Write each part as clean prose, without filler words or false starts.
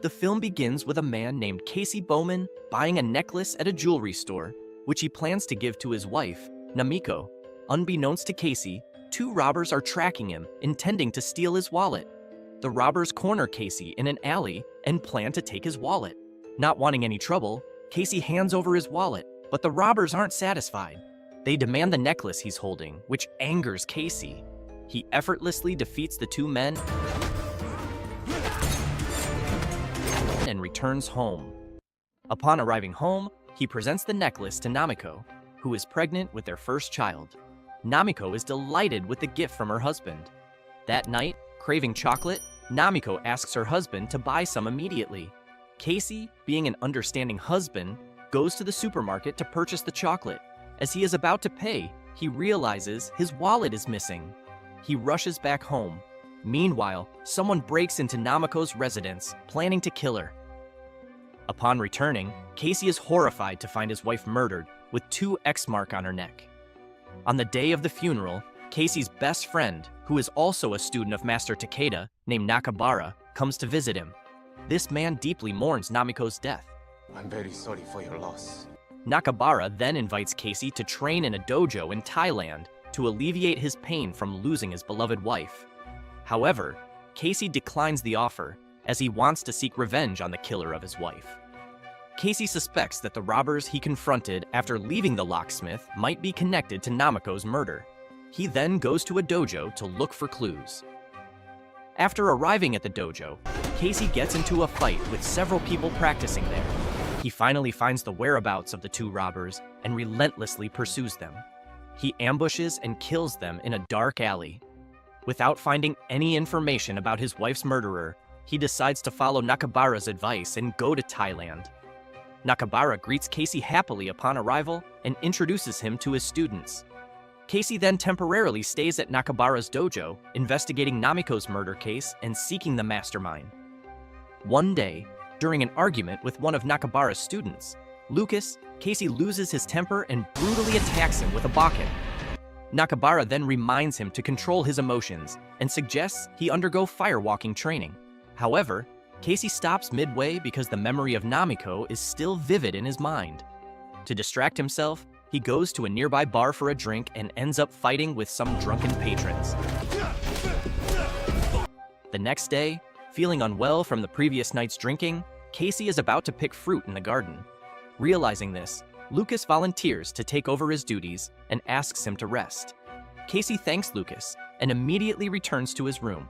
The film begins with a man named Casey Bowman buying a necklace at a jewelry store, which he plans to give to his wife, Namiko. Unbeknownst to Casey, two robbers are tracking him, intending to steal his wallet. The robbers corner Casey in an alley and plan to take his wallet. Not wanting any trouble, Casey hands over his wallet, but the robbers aren't satisfied. They demand the necklace he's holding, which angers Casey. He effortlessly defeats the two men and returns home. Upon arriving home, he presents the necklace to Namiko, who is pregnant with their first child. Namiko is delighted with the gift from her husband. That night, craving chocolate, Namiko asks her husband to buy some immediately. Casey, being an understanding husband, goes to the supermarket to purchase the chocolate. As he is about to pay, he realizes his wallet is missing. He rushes back home. Meanwhile, someone breaks into Namiko's residence, planning to kill her. Upon returning, Casey is horrified to find his wife murdered, with 2 X marks on her neck. On the day of the funeral, Casey's best friend, who is also a student of Master Takeda, named Nakabara, comes to visit him. This man deeply mourns Namiko's death. I'm very sorry for your loss. Nakabara then invites Casey to train in a dojo in Thailand to alleviate his pain from losing his beloved wife. However, Casey declines the offer, as he wants to seek revenge on the killer of his wife. Casey suspects that the robbers he confronted after leaving the locksmith might be connected to Namiko's murder. He then goes to a dojo to look for clues. After arriving at the dojo, Casey gets into a fight with several people practicing there. He finally finds the whereabouts of the 2 robbers and relentlessly pursues them. He ambushes and kills them in a dark alley. Without finding any information about his wife's murderer, he decides to follow Nakabara's advice and go to Thailand. Nakabara greets Casey happily upon arrival and introduces him to his students. Casey then temporarily stays at Nakabara's dojo, investigating Namiko's murder case and seeking the mastermind. One day, during an argument with one of Nakabara's students, Lucas, Casey loses his temper and brutally attacks him with a bakken. Nakabara then reminds him to control his emotions and suggests he undergo firewalking training. However, Casey stops midway because the memory of Namiko is still vivid in his mind. To distract himself, he goes to a nearby bar for a drink and ends up fighting with some drunken patrons. The next day, feeling unwell from the previous night's drinking, Casey is about to pick fruit in the garden. Realizing this, Lucas volunteers to take over his duties and asks him to rest. Casey thanks Lucas and immediately returns to his room.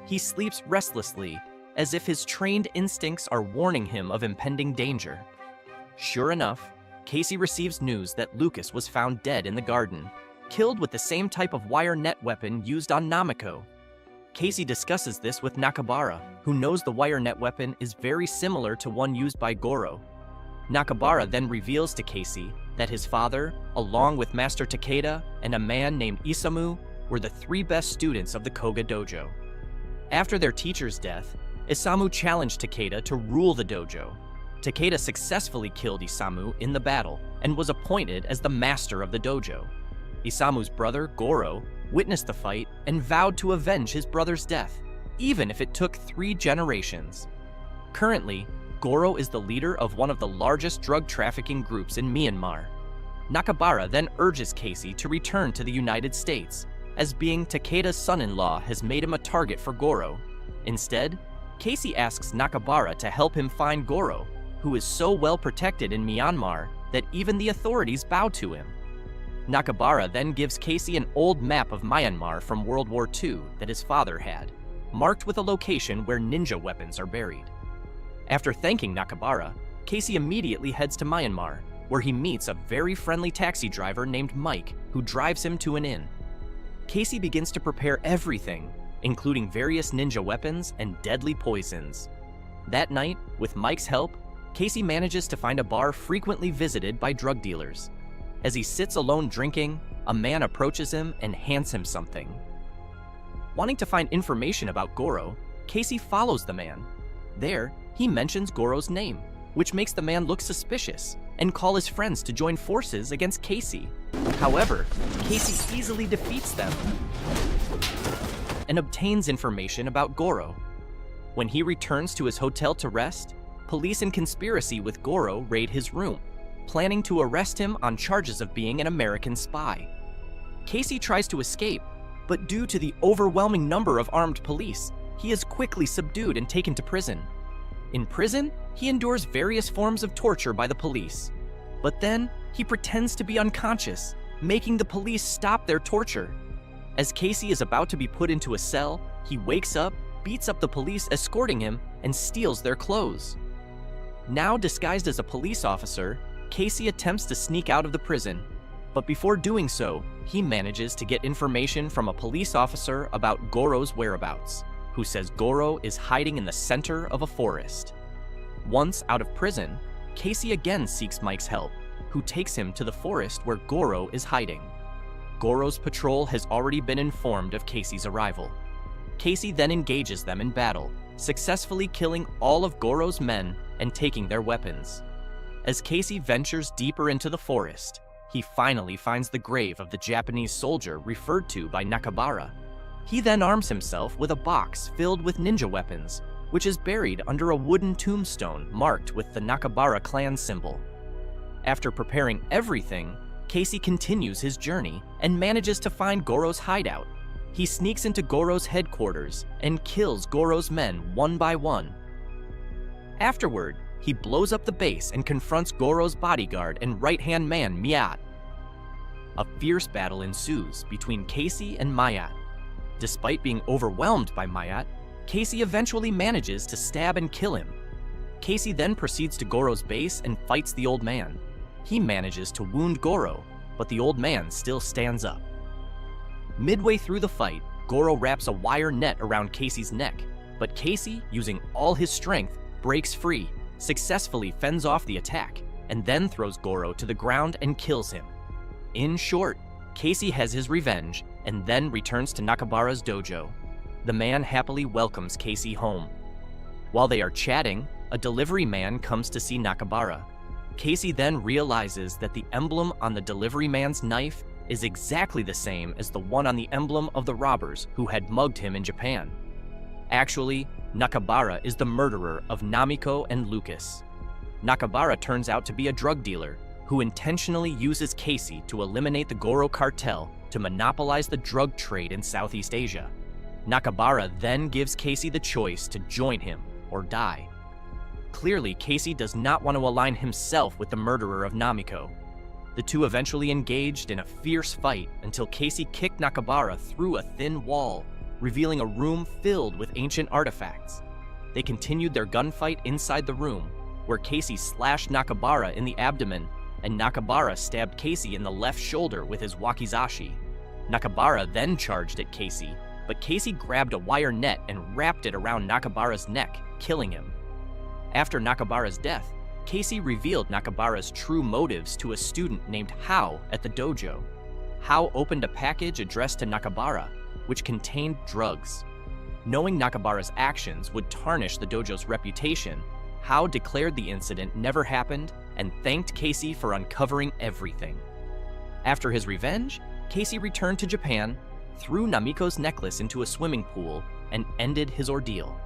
He sleeps restlessly, as if his trained instincts are warning him of impending danger. Sure enough, Casey receives news that Lucas was found dead in the garden, killed with the same type of wire net weapon used on Namiko. Casey discusses this with Nakabara, who knows the wire net weapon is very similar to one used by Goro. Nakabara then reveals to Casey that his father, along with Master Takeda and a man named Isamu, were the 3 best students of the Koga dojo. After their teacher's death, Isamu challenged Takeda to rule the dojo. Takeda successfully killed Isamu in the battle and was appointed as the master of the dojo. Isamu's brother, Goro, witnessed the fight and vowed to avenge his brother's death, even if it took 3 generations. Currently, Goro is the leader of one of the largest drug trafficking groups in Myanmar. Nakabara then urges Casey to return to the United States, as being Takeda's son-in-law has made him a target for Goro. Instead, Casey asks Nakabara to help him find Goro, who is so well protected in Myanmar that even the authorities bow to him. Nakabara then gives Casey an old map of Myanmar from World War II that his father had, marked with a location where ninja weapons are buried. After thanking Nakabara, Casey immediately heads to Myanmar, where he meets a very friendly taxi driver named Mike, who drives him to an inn. Casey begins to prepare everything, including various ninja weapons and deadly poisons. That night, with Mike's help, Casey manages to find a bar frequently visited by drug dealers. As he sits alone drinking, a man approaches him and hands him something. Wanting to find information about Goro, Casey follows the man. There, he mentions Goro's name, which makes the man look suspicious and call his friends to join forces against Casey. However, Casey easily defeats them and obtains information about Goro. When he returns to his hotel to rest, police in conspiracy with Goro raid his room, planning to arrest him on charges of being an American spy. Casey tries to escape, but due to the overwhelming number of armed police, he is quickly subdued and taken to prison. In prison, he endures various forms of torture by the police, but then he pretends to be unconscious, making the police stop their torture. As Casey is about to be put into a cell, he wakes up, beats up the police escorting him, and steals their clothes. Now disguised as a police officer, Casey attempts to sneak out of the prison, but before doing so, he manages to get information from a police officer about Goro's whereabouts, who says Goro is hiding in the center of a forest. Once out of prison, Casey again seeks Mike's help, who takes him to the forest where Goro is hiding. Goro's patrol has already been informed of Casey's arrival. Casey then engages them in battle, successfully killing all of Goro's men and taking their weapons. As Casey ventures deeper into the forest, he finally finds the grave of the Japanese soldier referred to by Nakabara. He then arms himself with a box filled with ninja weapons, which is buried under a wooden tombstone marked with the Nakabara clan symbol. After preparing everything, Casey continues his journey and manages to find Goro's hideout. He sneaks into Goro's headquarters and kills Goro's men one by one. Afterward, he blows up the base and confronts Goro's bodyguard and right-hand man, Miyat. A fierce battle ensues between Casey and Miyat. Despite being overwhelmed by Miyat, Casey eventually manages to stab and kill him. Casey then proceeds to Goro's base and fights the old man. He manages to wound Goro, but the old man still stands up. Midway through the fight, Goro wraps a wire net around Casey's neck, but Casey, using all his strength, breaks free, successfully fends off the attack, and then throws Goro to the ground and kills him. In short, Casey has his revenge and then returns to Nakabara's dojo. The man happily welcomes Casey home. While they are chatting, a delivery man comes to see Nakabara. Casey then realizes that the emblem on the delivery man's knife is exactly the same as the one on the emblem of the robbers who had mugged him in Japan. Actually, Nakabara is the murderer of Namiko and Lucas. Nakabara turns out to be a drug dealer who intentionally uses Casey to eliminate the Goro cartel to monopolize the drug trade in Southeast Asia. Nakabara then gives Casey the choice to join him or die. Clearly, Casey does not want to align himself with the murderer of Namiko. The two eventually engaged in a fierce fight until Casey kicked Nakabara through a thin wall, revealing a room filled with ancient artifacts. They continued their gunfight inside the room, where Casey slashed Nakabara in the abdomen, and Nakabara stabbed Casey in the left shoulder with his wakizashi. Nakabara then charged at Casey, but Casey grabbed a wire net and wrapped it around Nakabara's neck, killing him. After Nakabara's death, Casey revealed Nakabara's true motives to a student named Hao at the dojo. Hao opened a package addressed to Nakabara, which contained drugs. Knowing Nakabara's actions would tarnish the dojo's reputation, Hao declared the incident never happened and thanked Casey for uncovering everything. After his revenge, Casey returned to Japan, threw Namiko's necklace into a swimming pool, and ended his ordeal.